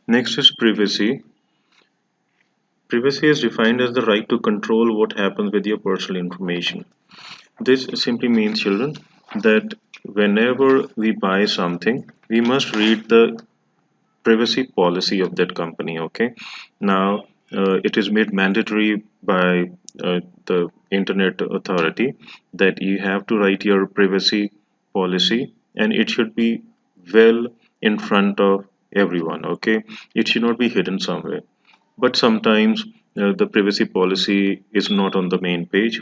Next is privacy. Privacy is defined as the right to control what happens with your personal information. This simply means, children, that whenever we buy something, we must read the privacy policy of that company. Okay, now it is made mandatory by the Internet Authority that you have to write your privacy policy, and it should be well in front of everyone. Okay, it should not be hidden somewhere. But sometimes the privacy policy is not on the main page,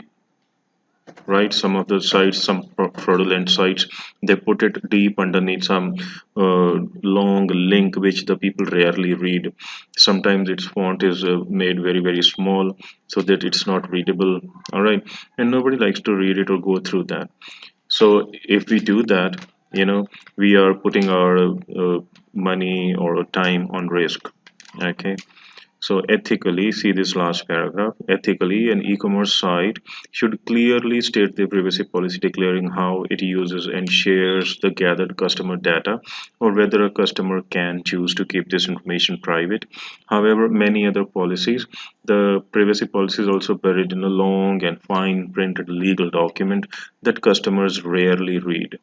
right? Some of the sites, some fraudulent sites, they put it deep underneath some long link which the people rarely read. Sometimes its font is made very, very small so that it's not readable, all right? And nobody likes to read it or go through that. So if we do that, we are putting our money or time on risk, okay? So ethically, see this last paragraph. Ethically, an e-commerce site should clearly state the privacy policy declaring how it uses and shares the gathered customer data or whether a customer can choose to keep this information private. However, many other policies, the privacy policy is also buried in a long and fine printed legal document that customers rarely read,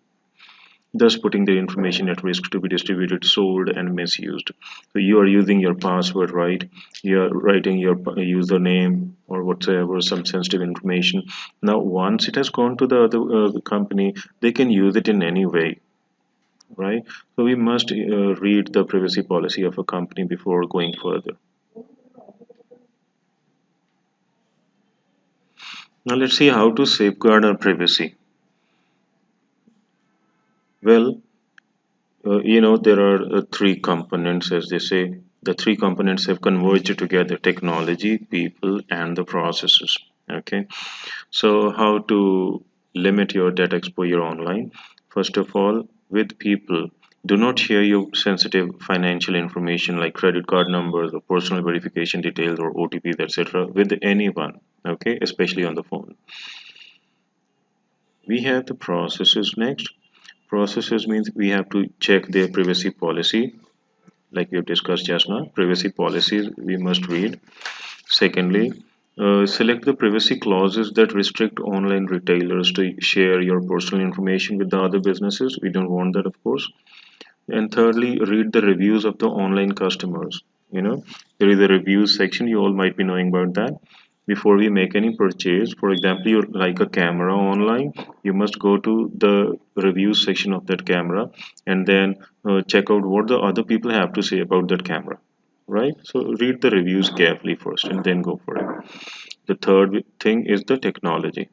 thus putting their information at risk to be distributed, sold, and misused. So you are using your password, right? You are writing your username or whatsoever, some sensitive information. Now, once it has gone to the other company, they can use it in any way, right? So we must read the privacy policy of a company before going further. Now, let's see how to safeguard our privacy. Well, there are three components, as they say. The three components have converged together: technology, people, and the processes. Okay, so how to limit your data exposure online? First of all, with people, do not share your sensitive financial information like credit card numbers or personal verification details or OTPs, etc., with anyone. Okay, especially on the phone. We have the processes next. Processes means we have to check their privacy policy, like we have discussed just now. Privacy policies we must read. Secondly, select the privacy clauses that restrict online retailers to share your personal information with the other businesses. We don't want that, of course. And thirdly, read the reviews of the online customers. There is a reviews section. You all might be knowing about that. Before we make any purchase, for example, you like a camera online, you must go to the reviews section of that camera and then check out what the other people have to say about that camera, right? So read the reviews carefully first and then go for it. The third thing is the technology.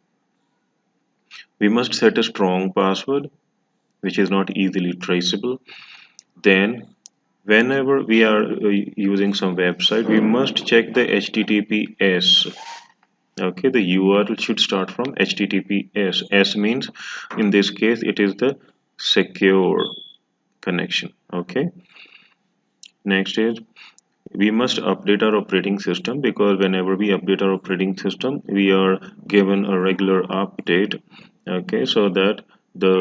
We must set a strong password which is not easily traceable. Then whenever we are using some website, we must check the HTTPS. Okay, the URL should start from HTTPS. S means in this case it is the secure connection. Okay, next is we must update our operating system, because whenever we update our operating system, we are given a regular update. Okay, so that the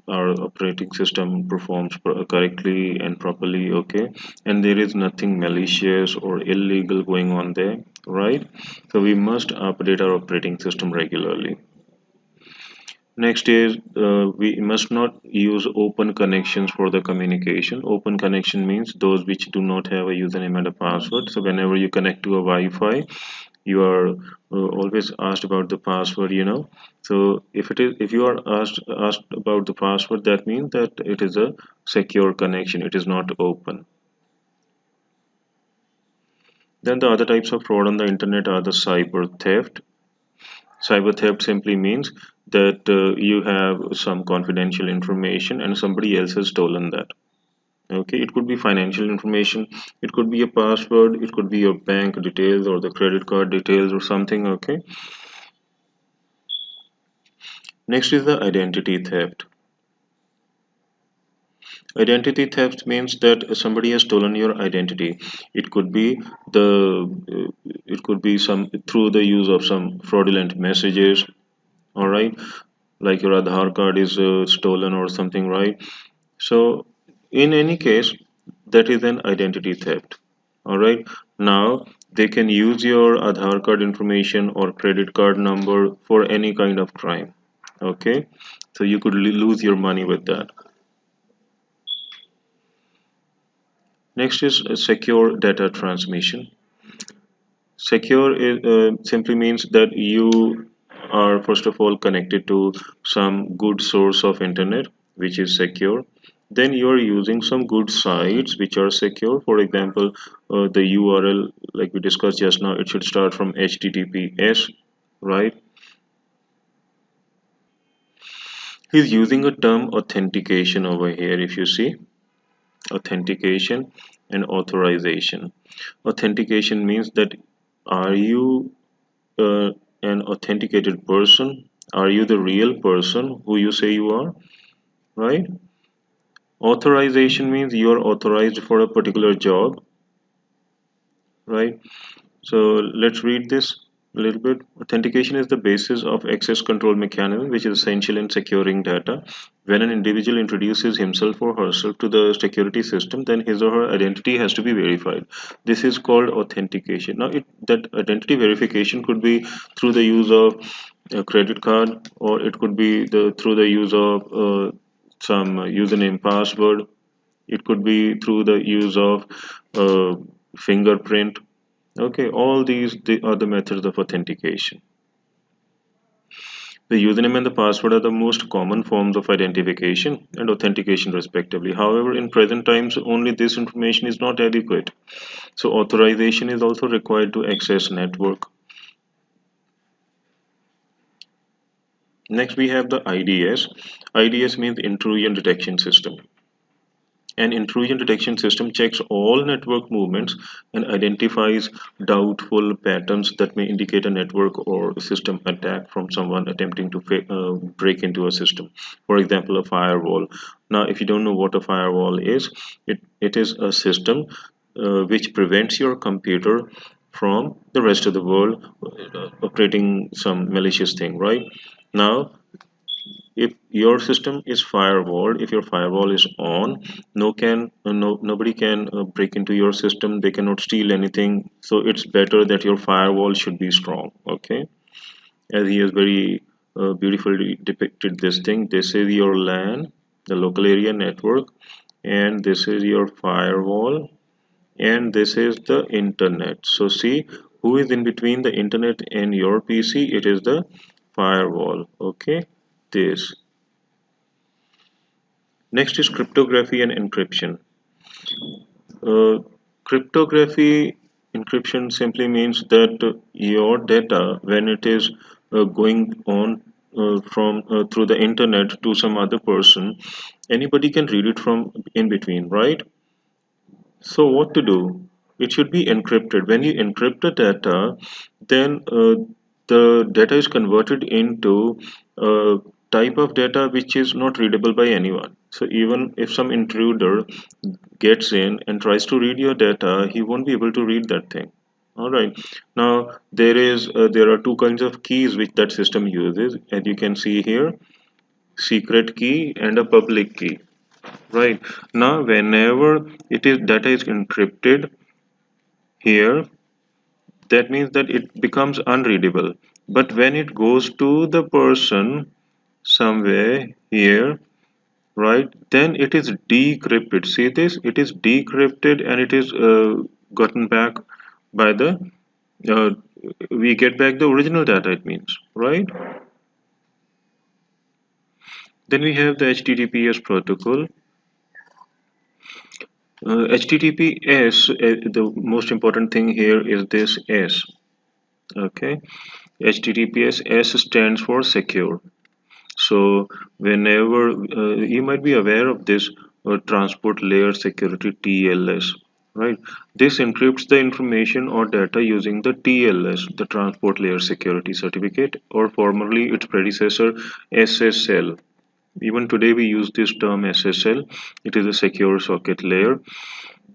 our operating system performs correctly and properly. Okay, and there is nothing malicious or illegal going on there, right? So we must update our operating system regularly. Next is we must not use open connections for the communication. Open connection means those which do not have a username and a password. So whenever you connect to a Wi-Fi, you are always asked about the password. So if you are asked about the password, that means that it is a secure connection. It is not open. Then the other types of fraud on the internet are the cyber theft. Cyber theft simply means that you have some confidential information and somebody else has stolen that. Okay, it could be financial information, it could be a password, it could be your bank details or the credit card details or something. Okay, next is the identity theft. Identity theft means that somebody has stolen your identity. It could be it could be some through the use of some fraudulent messages, all right, like your Aadhaar card is stolen or something, right? So, in any case, that is an identity theft. Alright, now they can use your Aadhaar card information or credit card number for any kind of crime. Okay, so you could lose your money with that. Next is secure data transmission. Secure simply means that you are first of all connected to some good source of internet which is secure. Then you are using some good sites which are secure. For example, the URL like we discussed just now, it should start from HTTPS, right? He's using a term authentication over here. If you see, authentication and authorization. Authentication means that are you uh, an authenticated person? Are you the real person who you say you are? Right? Authorization means you are authorized for a particular job, right? So let's read this a little bit. Authentication is the basis of access control mechanism, which is essential in securing data. When an individual introduces himself or herself to the security system, then his or her identity has to be verified. This is called authentication. Now, that identity verification could be through the use of a credit card, or it could be through the use of some username password. It could be through the use of fingerprint. Okay, all these are the methods of authentication. The username and the password are the most common forms of identification and authentication respectively. However, in present times, only this information is not adequate. So authorization is also required to access network. Next, we have the IDS. IDS means intrusion detection system. An intrusion detection system checks all network movements and identifies doubtful patterns that may indicate a network or system attack from someone attempting to break into a system. For example, a firewall. Now, if you don't know what a firewall is, it is a system which prevents your computer from the rest of the world operating some malicious thing, right? Now, if your system is firewalled, if your firewall is on, nobody can break into your system, they cannot steal anything. So it's better that your firewall should be strong. Okay, as he has very beautifully depicted this thing. This is your LAN, the local area network, and this is your firewall, and this is the internet. So see, who is in between the internet and your PC? It is the firewall. Okay, this. Next is cryptography and encryption. Uh, Cryptography encryption simply means that your data, when it is going on from through the internet to some other person, anybody can read it from in between, right? So what to do? It should be encrypted. When you encrypt the data, then the data is converted into a type of data which is not readable by anyone. So even if some intruder gets in and tries to read your data, he won't be able to read that thing. All right. Now there are two kinds of keys which that system uses, as you can see here: secret key and a public key. Right. Now, whenever it is data is encrypted here, that means that it becomes unreadable. But when it goes to the person somewhere here, right, then it is decrypted. See this? It is decrypted and it is gotten back by the uh, we get back the original data. It means, right? Then we have the HTTPS protocol. HTTPS, the most important thing here is this S. Okay, HTTPS S stands for secure. So whenever you might be aware of this transport layer security TLS, right? This encrypts the information or data using the TLS, the transport layer security certificate, or formerly its predecessor SSL. Even today we use this term SSL. It is a secure socket layer.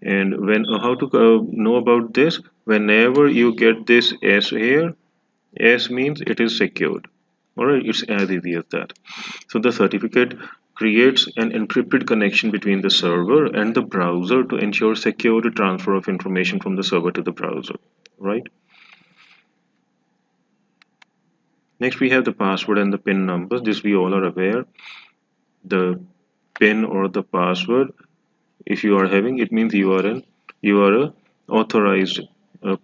And when how to know about this? Whenever you get this S here, S means it is secured. Alright, it's as easy as that. So the certificate creates an encrypted connection between the server and the browser to ensure secure transfer of information from the server to the browser, right? Next, we have the password and the PIN numbers. This we all are aware. The PIN or the password, if you are having, it means you are a authorized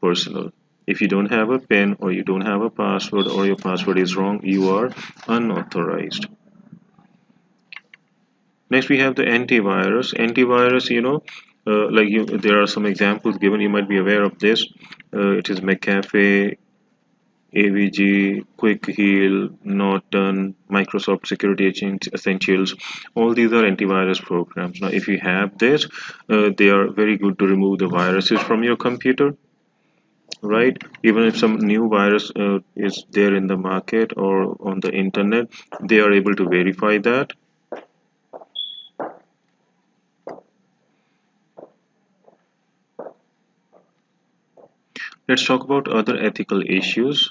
personnel. If you don't have a PIN or you don't have a password or your password is wrong, you are unauthorized. Next, we have the antivirus. Antivirus, there are some examples given. You might be aware of this. It is McAfee, AVG, Quick Heal, Norton, Microsoft Security Essentials. All these are antivirus programs. Now, if you have this, they are very good to remove the viruses from your computer, right? Even if some new virus is there in the market or on the internet, they are able to verify that. Let's talk about other ethical issues.